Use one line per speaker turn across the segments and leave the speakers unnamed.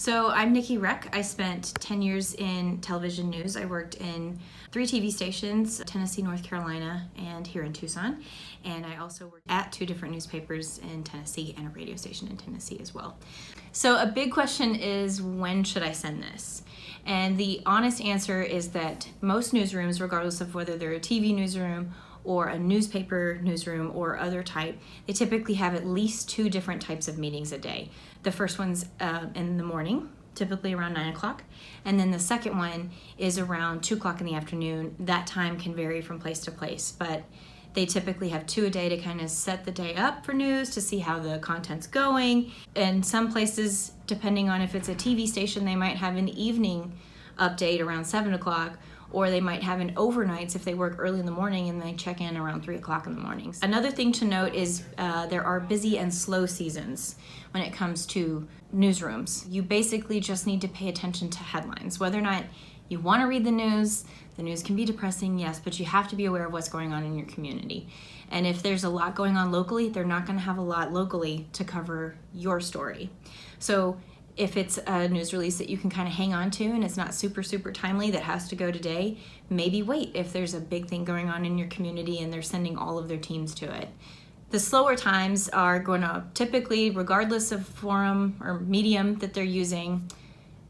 So I'm Nikki Reck. I spent 10 years in television news. I worked in 3 TV stations, Tennessee, North Carolina, and here in Tucson. And I also worked at 2 different newspapers in Tennessee and a radio station in Tennessee as well. So a big question is, when should I send this? And the honest answer is that most newsrooms, regardless of whether they're a TV newsroom or a newspaper newsroom or other type, they typically have at least 2 different types of meetings a day. The first one's in the morning, typically around 9 o'clock, and then the second one is around 2 o'clock in the afternoon. That time can vary from place to place, but they typically have 2 a day to kind of set the day up for news, to see how the content's going. And some places, depending on if it's a TV station, they might have an evening update around 7 o'clock, or they might have an overnights if they work early in the morning and they check in around 3 o'clock in the mornings. Another thing to note is there are busy and slow seasons when it comes to newsrooms. You basically just need to pay attention to headlines. Whether or not you want to read the news can be depressing, yes, but you have to be aware of what's going on in your community. And if there's a lot going on locally, they're not going to have a lot locally to cover your story. So if it's a news release that you can kind of hang on to and it's not super timely, that has to go today, maybe wait if there's a big thing going on in your community and they're sending all of their teams to it. The slower times are going to typically, regardless of forum or medium that they're using,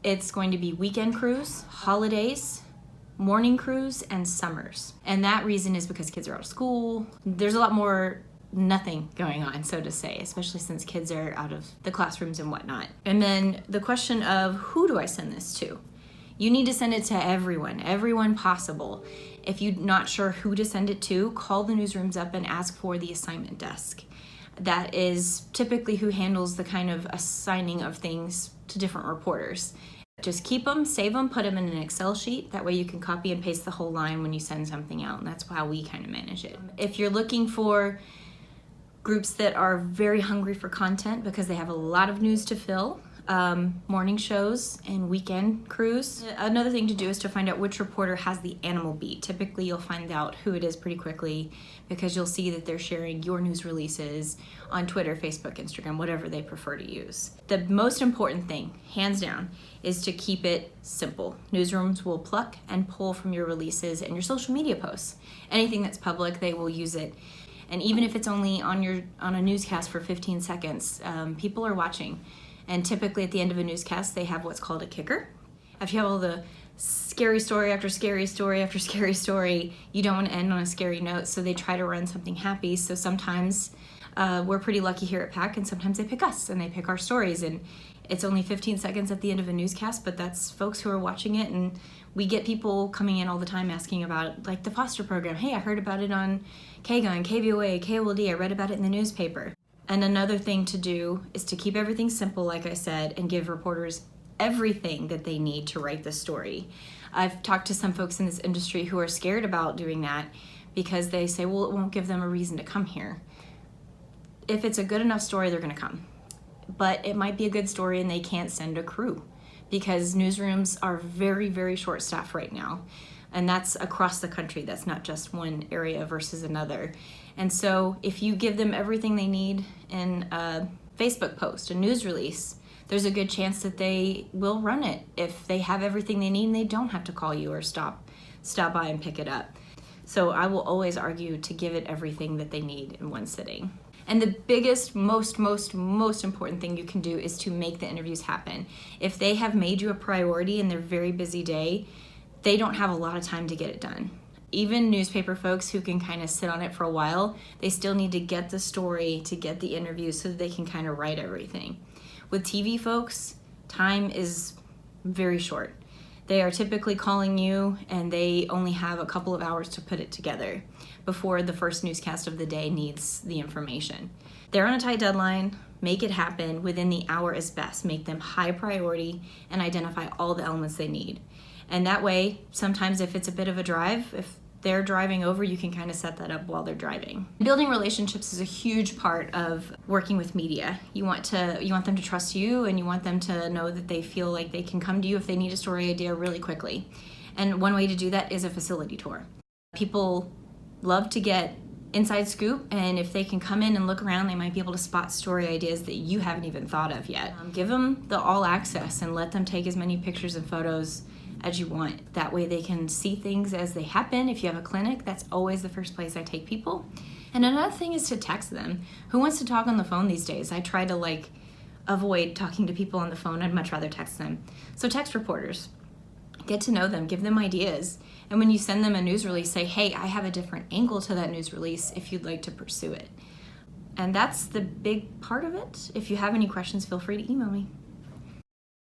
it's going to be weekend crews, holidays, morning crews, and summers. And that reason is because kids are out of school. There's a lot more nothing going on, so to say, especially since kids are out of the classrooms and whatnot. And then the question of, who do I send this to? You need to send it to everyone possible. If you're not sure who to send it to, call the newsrooms up and ask for the assignment desk. That is typically who handles the kind of assigning of things to different reporters. Just keep them, save them, put them in an Excel sheet. That way you can copy and paste the whole line when you send something out, and that's how we kind of manage it. If you're looking for groups that are very hungry for content because they have a lot of news to fill, morning shows and weekend crews. Another thing to do is to find out which reporter has the animal beat. Typically you'll find out who it is pretty quickly because you'll see that they're sharing your news releases on Twitter, Facebook, Instagram, whatever they prefer to use. The most important thing, hands down, is to keep it simple. Newsrooms will pluck and pull from your releases and your social media posts. Anything that's public, they will use it. And even if it's only on a newscast for 15 seconds, people are watching. And typically at the end of a newscast, they have what's called a kicker. If you have all the scary story after scary story after scary story, you don't want to end on a scary note, so they try to run something happy. So sometimes we're pretty lucky here at PAC, and sometimes they pick us and they pick our stories. And it's only 15 seconds at the end of a newscast, but that's folks who are watching it. And we get people coming in all the time asking about, like, the foster program. Hey, I heard about it on KGUN, KVOA, KOLD. I read about it in the newspaper. And another thing to do is to keep everything simple, like I said, and give reporters everything that they need to write the story. I've talked to some folks in this industry who are scared about doing that because they say, well, it won't give them a reason to come here. If it's a good enough story, they're going to come. But it might be a good story and they can't send a crew because newsrooms are very short staffed right now. And that's across the country. That's not just one area versus another. And so if you give them everything they need in a Facebook post, a news release, there's a good chance that they will run it if they have everything they need and they don't have to call you or stop by and pick it up. So I will always argue to give it everything that they need in one sitting. And the biggest, most important thing you can do is to make the interviews happen. If they have made you a priority in their very busy day, they don't have a lot of time to get it done. Even newspaper folks who can kind of sit on it for a while, they still need to get the story, to get the interview so that they can kind of write everything. With TV folks, time is very short. They are typically calling you and they only have a couple of hours to put it together before the first newscast of the day needs the information. They're on a tight deadline. Make it happen within the hour is best. Make them high priority and identify all the elements they need. And that way, sometimes if it's a bit of a drive, if they're driving over, you can kind of set that up while they're driving. Building relationships is a huge part of working with media. You want them to trust you, and you want them to know that they feel like they can come to you if they need a story idea really quickly. And one way to do that is a facility tour. People love to get inside scoop, and if they can come in and look around, they might be able to spot story ideas that you haven't even thought of yet. Give them the all access and let them take as many pictures and photos as you want. That way they can see things as they happen. If you have a clinic, that's always the first place I take people. And another thing is to text them. Who wants to talk on the phone these days? I try to avoid talking to people on the phone. I'd much rather text them. So text reporters. Get to know them, give them ideas. And when you send them a news release, say, hey, I have a different angle to that news release if you'd like to pursue it. And that's the big part of it. If you have any questions, feel free to email me.